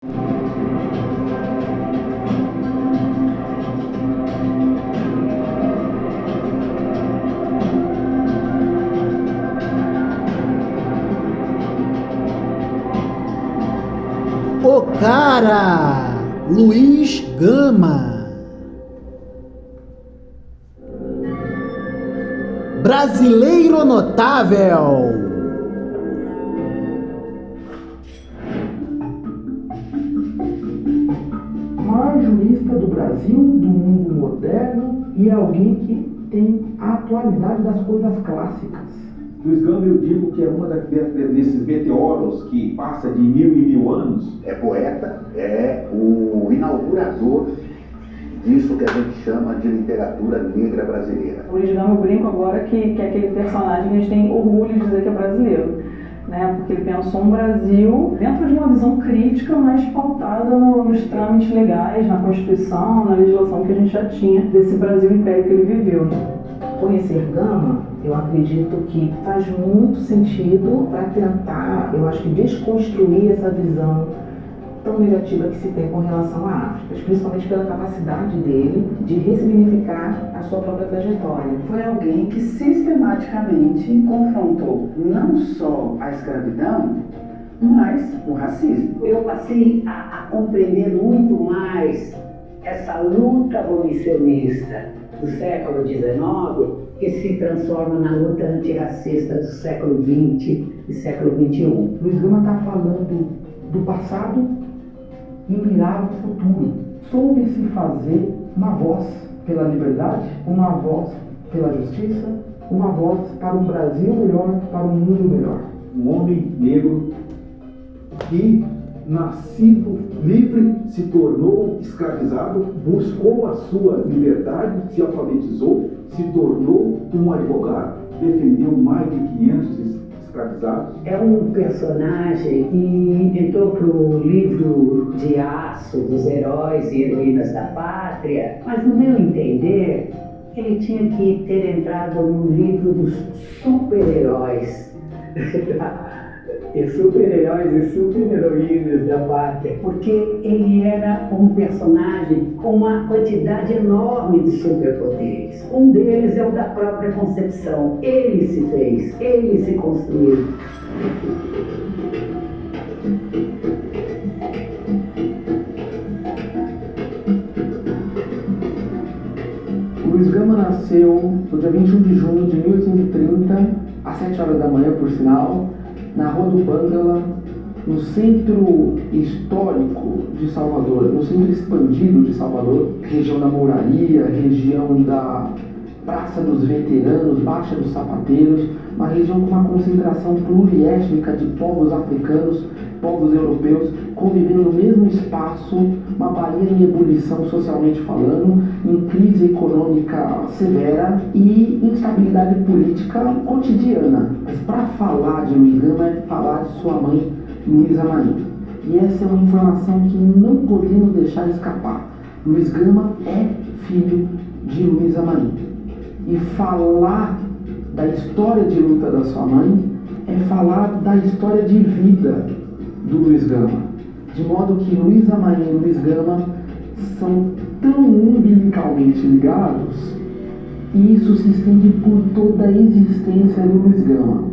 O cara, Luiz Gama. Brasileiro notável. Maior jurista do Brasil, do mundo moderno, e é alguém que tem a atualidade das coisas clássicas. Luiz Gama, eu digo que é uma desses meteoros que passa de 1000 em 1000 anos. É poeta, é o inaugurador disso que a gente chama de literatura negra brasileira. O Luiz Gama, eu brinco agora que é aquele personagem que a gente tem orgulho de dizer que é brasileiro, né? Porque ele pensou um Brasil dentro de uma visão crítica, mas pautada nos trâmites legais, na Constituição, na legislação que a gente já tinha desse Brasil império que ele viveu, né? Conhecer Gama, eu acredito que faz muito sentido para tentar, eu acho que desconstruir essa visão tão negativa que se tem com relação à África, principalmente pela capacidade dele de ressignificar a sua própria trajetória. Foi alguém que sistematicamente confrontou não só a escravidão, mas o racismo. Eu passei a compreender muito mais essa luta abolicionista do século XIX, que se transforma na luta antirracista do século XX e século XXI. Luiz Gama está falando do passado e mirar o futuro. Soube se fazer uma voz pela liberdade, uma voz pela justiça, uma voz para um Brasil melhor, para um mundo melhor. Um homem negro que, nascido livre, se tornou escravizado, buscou a sua liberdade, se alfabetizou, se tornou um advogado, defendeu mais de 500 escravizados. É um personagem que entrou para o livro de aço dos heróis e heroínas da pátria, mas no meu entender, ele tinha que ter entrado no livro dos super-heróis. E super-heróis e super-heroínas da pátria, porque ele era um personagem com uma quantidade enorme de superpoderes. Um deles é o da própria concepção. Ele se fez, ele se construiu. O Luiz Gama nasceu no dia 21 de junho de 1830, às 7 horas da manhã, por sinal, na Rua do Bangala, no centro histórico de Salvador, no centro expandido de Salvador, região da Mouraria, região da Praça dos Veteranos, Baixa dos Sapateiros, uma região com uma concentração pluriétnica de povos africanos, povos europeus, convivendo no mesmo espaço, uma Bahia em ebulição socialmente falando, em crise econômica severa e instabilidade política cotidiana. Mas para falar de Luiz Gama é falar de sua mãe, Luísa Maim. E essa é uma informação que não podemos deixar escapar. Luiz Gama é filho de Luísa Maim. E falar da história de luta da sua mãe é falar da história de vida do Luiz Gama. De modo que Luísa Maim e Luiz Gama são tão umbilicalmente ligados, e isso se estende por toda a existência do Luiz Gama.